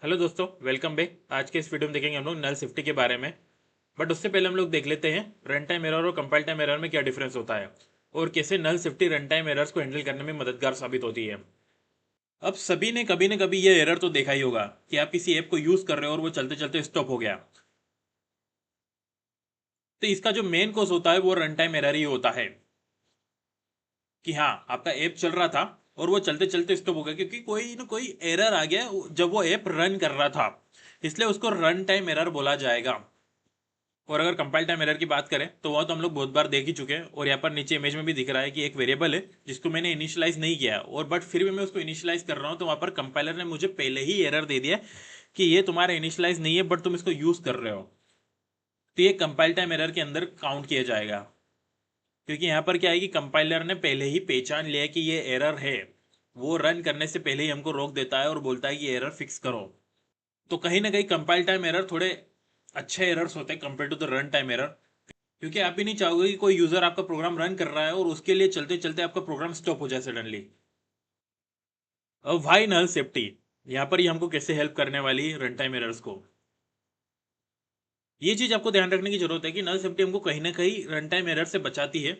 Hello दोस्तों, welcome back. आज के इस वीडियो में देखेंगे हम लोग नल सेफ्टी के बारे में। बट उससे पहले हम लोग देख लेते हैं रन टाइम एरर और कंपाइल टाइम एरर में क्या डिफरेंस होता है और कैसे null safety run time errors को हैंडल करने में मददगार साबित होती है। अब सभी ने कभी न कभी ये एरर तो देखा ही होगा कि आप किसी ऐप को यूज़ कर रहे हो और वो चलते चलते स्टॉप हो गया। तो इसका जो मेन कॉज होता है वो रन टाइम एरर ही होता है कि हाँ, आपका ऐप चल रहा था और वो चलते चलते स्टॉप हो गया क्योंकि कोई ना कोई एरर आ गया जब वो ऐप रन कर रहा था, इसलिए उसको रन टाइम एरर बोला जाएगा। और अगर कंपाइल टाइम एरर की बात करें तो वह तो हम लोग बहुत बार देख ही चुके हैं और यहाँ पर नीचे इमेज में भी दिख रहा है कि एक वेरिएबल है जिसको मैंने इनिशियलाइज नहीं किया और बट फिर भी मैं उसको इनिशियलाइज कर रहा हूँ, तो वहाँ पर कंपाइलर ने मुझे पहले ही एरर दे दिया कि ये तुम्हारा इनिशियलाइज नहीं है बट तुम इसको यूज़ कर रहे हो। तो ये कंपाइल टाइम एरर के अंदर काउंट किया जाएगा क्योंकि यहाँ पर क्या है कि कंपाइलर ने पहले ही पहचान लिया कि ये एरर है। वो रन करने से पहले ही हमको रोक देता है और बोलता है कि एरर फिक्स करो। तो कहीं ना कहीं कंपाइल टाइम एरर थोड़े अच्छे एरर्स होते हैं compare to the run time error, क्योंकि आप ही नहीं चाहोगे कि कोई यूजर आपका प्रोग्राम रन कर रहा है और उसके लिए चलते चलते आपका प्रोग्राम स्टॉप हो जाए सडनली। अब भाई नल सेफ्टी यहाँ पर ही हमको कैसे हेल्प करने वाली रन टाइम एरर्स को, ये चीज आपको ध्यान रखने की जरूरत है कि नल सेफ्टी हमको कहीं ना कहीं रन टाइम एरर से बचाती है।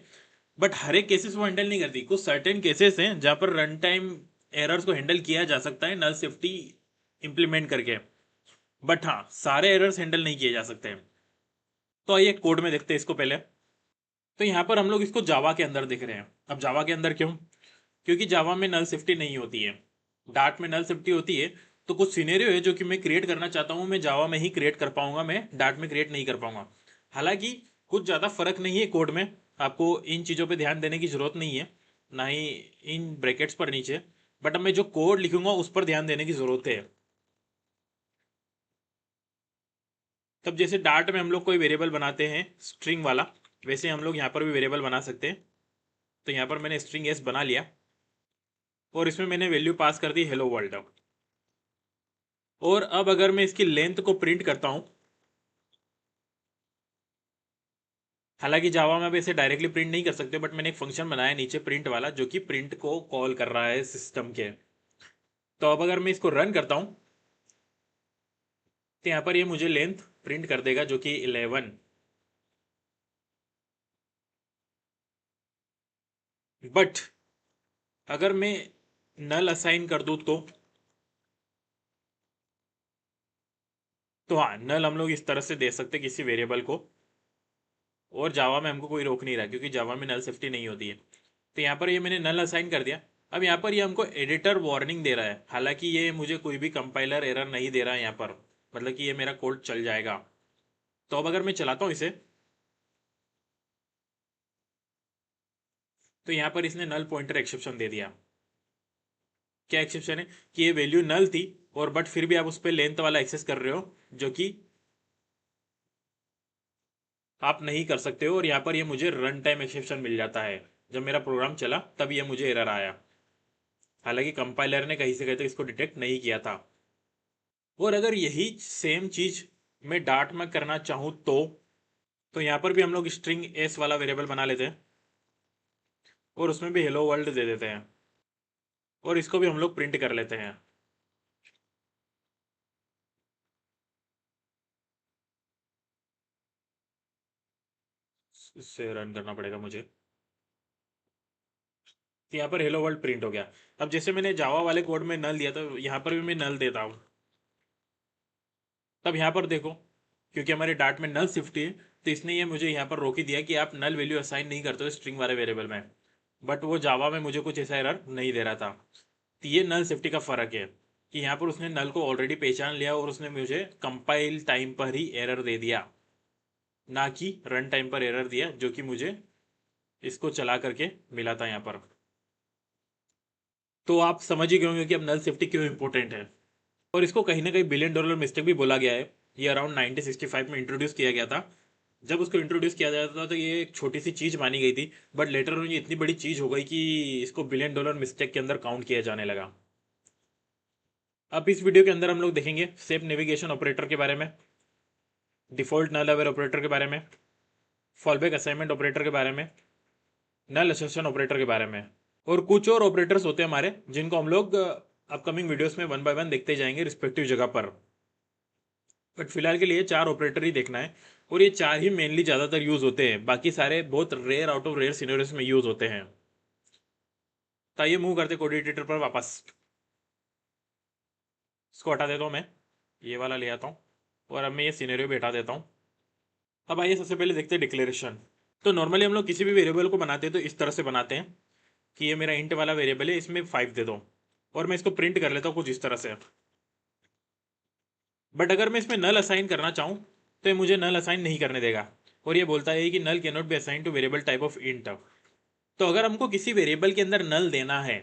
बट हर एक केसेस वो हैंडल नहीं करती। कुछ सर्टेन केसेस हैं जहाँ पर रन टाइम एरर्स को हैंडल किया जा सकता है नल सेफ्टी इंप्लीमेंट करके। बट हाँ, सारे एरर्स हैंडल नहीं किए जा सकते हैं। तो आइए कोड में देखते हैं इसको पहले। तो यहाँ पर हम लोग इसको जावा के अंदर देख रहे हैं। अब जावा के अंदर क्यों? क्योंकि जावा में नल सेफ्टी नहीं होती है, डार्ट में नल सेफ्टी होती है। तो कुछ सिनेरियो है जो कि मैं क्रिएट करना चाहता हूँ, मैं जावा में ही क्रिएट कर पाऊंगा, मैं डार्ट में क्रिएट नहीं कर पाऊंगा। हालांकि कुछ ज़्यादा फर्क नहीं है कोड में, आपको इन चीज़ों पे ध्यान देने की ज़रूरत नहीं है, ना ही इन ब्रैकेट्स पर नीचे। बट अब मैं जो कोड लिखूंगा उस पर ध्यान देने की ज़रूरत है। तब जैसे डार्ट में हम लोग कोई वेरिएबल बनाते हैं स्ट्रिंग वाला, वैसे हम लोग यहाँ पर भी वेरिएबल बना सकते हैं। तो यहाँ पर मैंने स्ट्रिंग एस बना लिया और इसमें मैंने वैल्यू पास कर दी हेलो वर्ल्ड। और अब अगर मैं इसकी लेंथ को प्रिंट करता हूं, हालांकि जावा में अब इसे डायरेक्टली प्रिंट नहीं कर सकते, बट मैंने एक फंक्शन बनाया नीचे प्रिंट वाला जो कि प्रिंट को कॉल कर रहा है सिस्टम के। तो अब अगर मैं इसको रन करता हूं तो यहाँ पर ये मुझे लेंथ प्रिंट कर देगा जो कि 11। बट अगर मैं नल असाइन कर दूं तो हाँ, नल हम लोग इस तरह से दे सकते किसी वेरिएबल को, और जावा में हमको कोई रोक नहीं रहा क्योंकि जावा में नल सेफ्टी नहीं होती है। तो यहाँ पर ये मैंने नल असाइन कर दिया। अब यहाँ पर ये हमको एडिटर वार्निंग दे रहा है, हालांकि ये मुझे कोई भी कंपाइलर एरर नहीं दे रहा है यहाँ पर, मतलब कि ये मेरा कोड चल जाएगा। तो अब अगर मैं चलाता हूँ इसे तो यहाँ पर इसने नल पॉइंटर एक्सेप्शन दे दिया। क्या एक्सेप्शन है? कि ये वैल्यू नल थी और बट फिर भी आप उस पर लेंथ वाला एक्सेस कर रहे हो जो कि आप नहीं कर सकते हो, और यहाँ पर ये मुझे रन टाइम एक्सेप्शन मिल जाता है। जब मेरा प्रोग्राम चला तब ये मुझे एरर आया, हालांकि कंपाइलर ने कहीं से कहीं तक इसको डिटेक्ट नहीं किया था। और अगर यही सेम चीज मैं डार्ट में करना चाहूँ तो यहाँ पर भी हम लोग स्ट्रिंग एस वाला वेरिएबल बना लेते हैं और उसमें भी हेलो वर्ल्ड दे देते हैं और इसको भी हम लोग प्रिंट कर लेते हैं। इससे रन करना पड़ेगा मुझे। तो यहाँ पर हेलो वर्ल्ड प्रिंट हो गया। अब जैसे मैंने जावा वाले कोड में नल दिया तो यहाँ पर भी मैं नल देता हूँ। तब यहाँ पर देखो, क्योंकि हमारे डार्ट में नल शिफ्ट है तो इसने ये मुझे यहाँ पर रोक ही दिया कि आप नल वैल्यू असाइन नहीं करते हो स्ट्रिंग वाले वेरिएबल में। बट वो जावा में मुझे कुछ ऐसा एरर नहीं दे रहा था। तो ये नल सेफ्टी का फ़र्क है कि यहाँ पर उसने नल को ऑलरेडी पहचान लिया और उसने मुझे कंपाइल टाइम पर ही एरर दे दिया, ना कि रन टाइम पर एरर दिया जो कि मुझे इसको चला करके मिला था यहाँ पर। तो आप समझ ही गए होंगे कि अब नल सेफ्टी क्यों इंपॉर्टेंट है। और इसको कहीं ना कहीं $1 बिलियन मिस्टेक भी बोला गया है। ये अराउंड 1965 में इंट्रोड्यूस किया गया था। जब उसको इंट्रोड्यूस किया जाता था तो ये एक छोटी सी चीज़ मानी गई थी, बट लेटर ऑन ये इतनी बड़ी चीज़ हो गई कि इसको $1 बिलियन मिस्टेक के अंदर काउंट किया जाने लगा। अब इस वीडियो के अंदर हम लोग देखेंगे सेफ नेविगेशन ऑपरेटर के बारे में, डिफ़ॉल्ट नल अवेयर ऑपरेटर के बारे में, फॉलबैक असाइनमेंट ऑपरेटर के बारे में, नल असर्शन ऑपरेटर के बारे में, और कुछ और ऑपरेटर्स होते हैं हमारे जिनको हम लोग अपकमिंग वीडियोस में वन बाय वन देखते जाएंगे रिस्पेक्टिव जगह पर, बट फिलहाल के लिए 4 ऑपरेटर ही देखना है और ये 4 ही मेनली ज़्यादातर यूज़ होते हैं, बाकी सारे बहुत rare out of rare scenarios में यूज़ होते हैं। तो आइए मूव करते कोड एडिटर पर वापस। इसको हटा देता हूँ मैं, ये वाला ले आता हूँ और अब मैं ये सिनेरियो बैठा देता हूँ। अब आइए सबसे पहले देखते हैं डिक्लेरेशन। तो नॉर्मली हम लोग किसी भी वेरिएबल को बनाते हैं तो इस तरह से बनाते हैं कि ये मेरा इंट वाला वेरिएबल है, इसमें 5 दे दो और मैं इसको प्रिंट कर लेता हूँ कुछ इस तरह से। बट अगर मैं इसमें नल असाइन करना चाहूँ तो ये मुझे नल असाइन नहीं करने देगा और ये बोलता है कि null can not be assign to variable type of int. तो अगर हमको किसी वेरिएबल के अंदर नल देना है,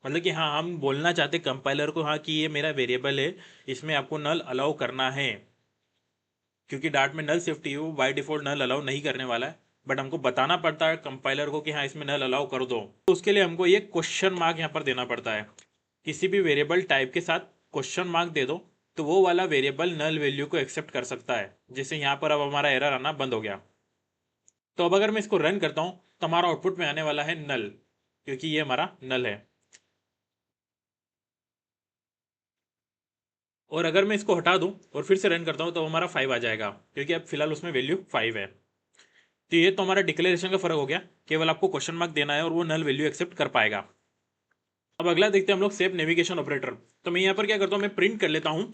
मतलब कि हाँ हम बोलना चाहते कंपाइलर को हाँ कि ये मेरा वेरिएबल है, इसमें आपको नल अलाउ करना है, क्योंकि डार्ट में नल सेफ्टी है, वो बाय डिफॉल्ट नल अलाउ नहीं करने वाला है, बट हमको बताना पड़ता है कंपाइलर को कि हाँ इसमें नल अलाउ कर दो। तो उसके लिए हमको ये क्वेश्चन मार्क यहाँ पर देना पड़ता है। किसी भी वेरिएबल टाइप के साथ क्वेश्चन मार्क दे दो तो वो वाला वेरिएबल नल वैल्यू को एक्सेप्ट कर सकता है। जैसे यहाँ पर अब हमारा एरर आना बंद हो गया। तो अब अगर मैं इसको रन करता हूँ तो हमारा आउटपुट में आने वाला है नल, क्योंकि ये हमारा नल है। और अगर मैं इसको हटा दूं और फिर से रन करता हूं तो हमारा 5 आ जाएगा, क्योंकि अब फिलहाल उसमें वैल्यू 5 है। तो ये तो हमारा डिक्लेरेशन का फर्क हो गया, केवल आपको क्वेश्चन मार्क देना है और वो नल वैल्यू एक्सेप्ट कर पाएगा। अब अगला देखते हैं हम लोग सेव नेविगेशन ऑपरेटर। तो मैं यहाँ पर क्या करता हूँ, मैं प्रिंट कर लेता हूँ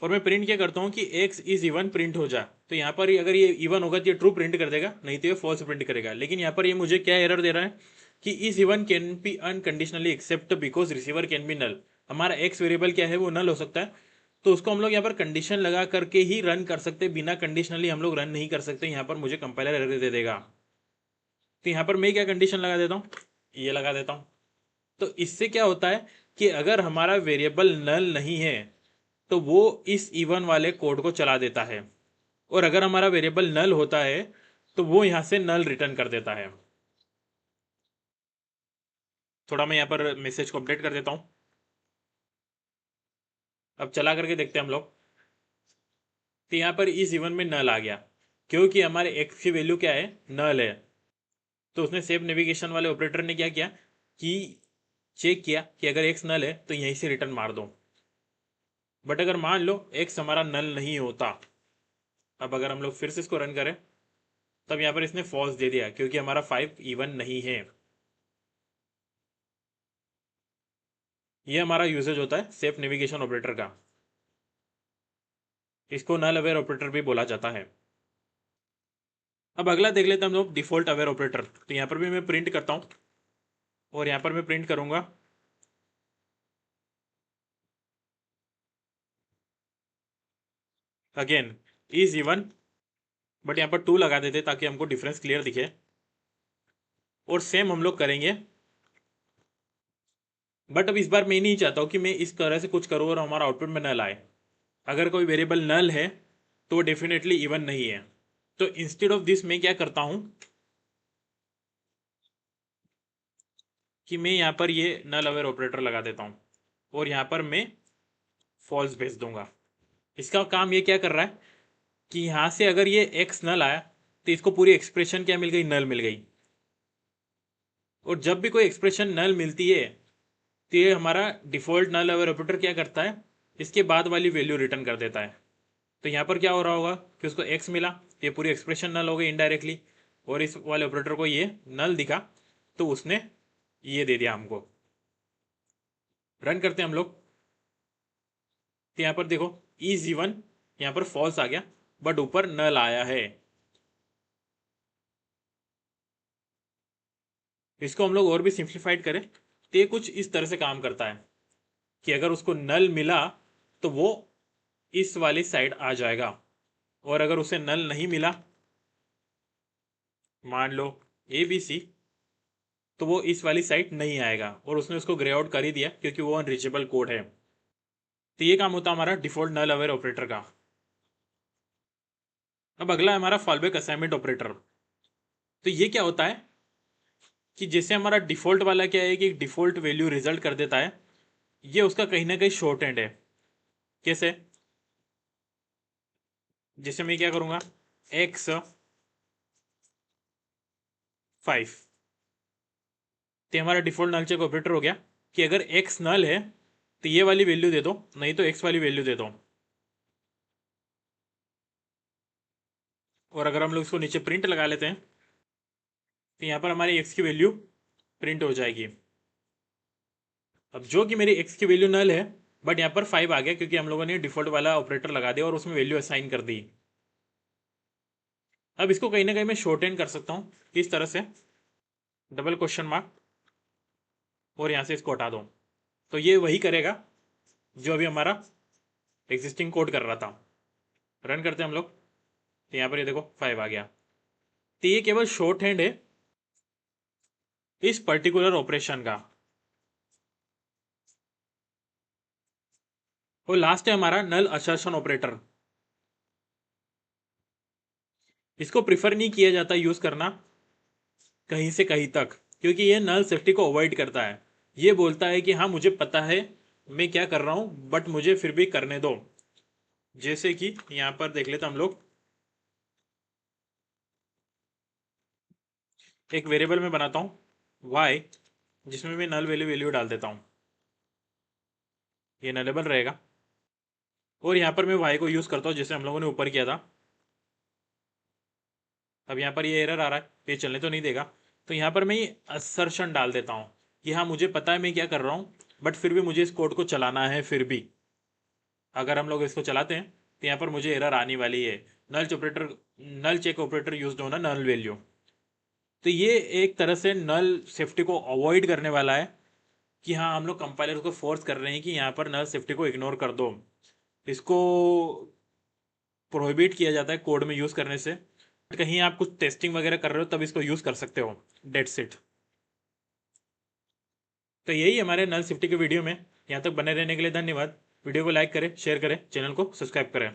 और मैं प्रिंट क्या करता हूँ कि एक्स इज इवन प्रिंट हो जाए। तो यहाँ पर अगर ये इवन होगा तो ये ट्रू प्रिंट कर देगा, नहीं तो ये फॉल्स प्रिंट करेगा। लेकिन यहाँ पर ये मुझे क्या एरर दे रहा है कि is even can be unconditionally accept because receiver can be null. हमारा एक्स वेरिएबल क्या है वो नल हो सकता है, तो उसको हम लोग यहाँ पर कंडीशन लगा करके ही रन कर सकते, बिना कंडीशनली हम लोग रन नहीं कर सकते। यहाँ पर मुझे कंपाइलर एरर दे देगा। तो यहाँ पर मैं क्या कंडीशन लगा देता हूँ, ये लगा देता हूँ। तो इससे क्या होता है कि अगर हमारा वेरिएबल नल नहीं है तो वो इस इवन वाले कोड को चला देता है, और अगर हमारा वेरिएबल नल होता है तो वो यहाँ से नल रिटर्न कर देता है। थोड़ा मैं यहाँ पर मैसेज को अपडेट कर देता हूँ। अब चला करके देखते हैं हम लोग। तो यहाँ पर इस इवन में नल आ गया, क्योंकि हमारे एक्स की वैल्यू क्या है, नल है। तो उसने सेव नेविगेशन वाले ऑपरेटर ने क्या किया कि चेक किया कि अगर एक्स नल है तो यहीं से रिटर्न मार दो। बट अगर मान लो एक्स हमारा नल नहीं होता, अब अगर हम लोग फिर से इसको रन करें तब यहाँ पर इसने फॉल्स दे दिया, क्योंकि हमारा 5 इवन नहीं है। ये हमारा यूजेज होता है सेफ नेविगेशन ऑपरेटर का। इसको नल अवेयर ऑपरेटर भी बोला जाता है। अब अगला देख लेते हैं हम लोग डिफॉल्ट अवेयर ऑपरेटर। तो यहाँ पर भी मैं प्रिंट करता हूँ और यहाँ पर मैं प्रिंट करूँगा अगेन इज इवन, बट यहाँ पर 2 लगा देते ताकि हमको डिफरेंस क्लियर दिखे। और सेम हम लोग करेंगे, बट अब इस बार मैं नहीं चाहता हूँ कि मैं इस तरह से कुछ करूँ और हमारा आउटपुट में नल आए। अगर कोई वेरिएबल नल है तो वो डेफिनेटली इवन नहीं है। तो इंस्टेड ऑफ दिस मैं क्या करता हूँ कि मैं यहाँ पर ये नल अवेयर ऑपरेटर लगा देता हूँ और यहाँ पर मैं फॉल्स भेज दूंगा। इसका काम ये क्या कर रहा है कि यहाँ से अगर ये एक्स नल आया तो इसको पूरी एक्सप्रेशन क्या मिल गई, नल मिल गई। और जब भी कोई एक्सप्रेशन नल मिलती है तो ये हमारा डिफॉल्ट नल अवेयर ऑपरेटर क्या करता है, इसके बाद वाली वैल्यू रिटर्न कर देता है। तो यहाँ पर क्या हो रहा होगा कि उसको एक्स मिला, ये पूरी एक्सप्रेशन नल हो गई इनडायरेक्टली, और इस वाले ऑपरेटर को ये नल दिखा तो उसने ये दे दिया हमको। रन करते हैं हम लोग। तो यहाँ पर देखो इज इवन, यहाँ पर फॉल्स आ गया बट ऊपर नल आया है। इसको हम लोग और भी सिंप्लीफाइड करें तो ये कुछ इस तरह से काम करता है कि अगर उसको नल मिला तो वो इस वाली साइड आ जाएगा, और अगर उसे नल नहीं मिला, मान लो ए बी सी, तो वो इस वाली साइड नहीं आएगा। और उसने उसको ग्रे आउट कर ही दिया क्योंकि वो अनरीचेबल कोड है। तो ये काम होता है हमारा डिफॉल्ट नल अवेयर ऑपरेटर का। अब अगला है हमारा फॉलबैक असाइनमेंट ऑपरेटर। तो ये क्या होता है कि जैसे हमारा डिफॉल्ट वाला क्या है कि डिफॉल्ट वैल्यू रिजल्ट कर देता है, ये उसका कहीं ना कहीं शॉर्ट एंड है। कैसे, जैसे मैं क्या करूँगा एक्स 5, तो हमारा डिफॉल्ट नल चेक ऑपरेटर हो गया कि अगर एक्स नल है तो ये वाली वैल्यू दे दो, नहीं तो एक्स वाली वैल्यू दे दो। और अगर हम लोग इसको नीचे प्रिंट लगा लेते हैं तो यहाँ पर हमारी एक्स की वैल्यू प्रिंट हो जाएगी। अब जो कि मेरी एक्स की वैल्यू नल है, बट यहाँ पर 5 आ गया क्योंकि हम लोगों ने डिफॉल्ट वाला ऑपरेटर लगा दिया और उसमें वैल्यू असाइन कर दी। अब इसको कहीं ना कहीं मैं शॉर्ट एंड कर सकता हूँ इस तरह से, डबल क्वेश्चन मार्क, और यहाँ से इसको हटा दो। तो ये वही करेगा जो अभी हमारा एग्जिस्टिंग कोड कर रहा था। रन करते हैं हम लोग, तो यहाँ पर ये देखो 5 आ गया। तो ये केवल शॉर्ट हैंड है इस पर्टिकुलर ऑपरेशन का। और लास्ट है हमारा नल असर्शन ऑपरेटर। इसको प्रिफर नहीं किया जाता यूज करना कहीं से कहीं तक, क्योंकि ये नल सेफ्टी को अवॉइड करता है। ये बोलता है कि हाँ मुझे पता है मैं क्या कर रहा हूँ, बट मुझे फिर भी करने दो। जैसे कि यहाँ पर देख लेते हम लोग, एक वेरिएबल में बनाता हूँ y, जिसमें मैं नल वैल्यू वैल्यू डाल देता हूँ, ये नलेबल रहेगा। और यहाँ पर मैं y को यूज़ करता हूँ जैसे हम लोगों ने ऊपर किया था। अब यहाँ पर ये एरर आ रहा है, ये चलने तो नहीं देगा। तो यहाँ पर मैं ये असर्शन डाल देता हूँ कि हाँ मुझे पता है मैं क्या कर रहा हूँ, बट फिर भी मुझे इस कोड को चलाना है। फिर भी अगर हम लोग इसको चलाते हैं तो यहाँ पर मुझे एरर आने वाली है, नल ऑपरेटर, नल चेक ऑपरेटर यूज होना नल वैल्यू। तो ये एक तरह से नल सेफ्टी को अवॉइड करने वाला है कि हाँ हम लोग कंपाइलर को फोर्स कर रहे हैं कि यहाँ पर नल सेफ्टी को इग्नोर कर दो। इसको प्रोहिबिट किया जाता है कोड में यूज़ करने से। कहीं आप कुछ टेस्टिंग वगैरह कर रहे हो तब इसको यूज़ कर सकते हो, डेट्स इट। तो यही हमारे नल सेफ्टी के वीडियो में। यहाँ तक बने रहने के लिए धन्यवाद। वीडियो को लाइक करें, शेयर करें, चैनल को सब्सक्राइब करें।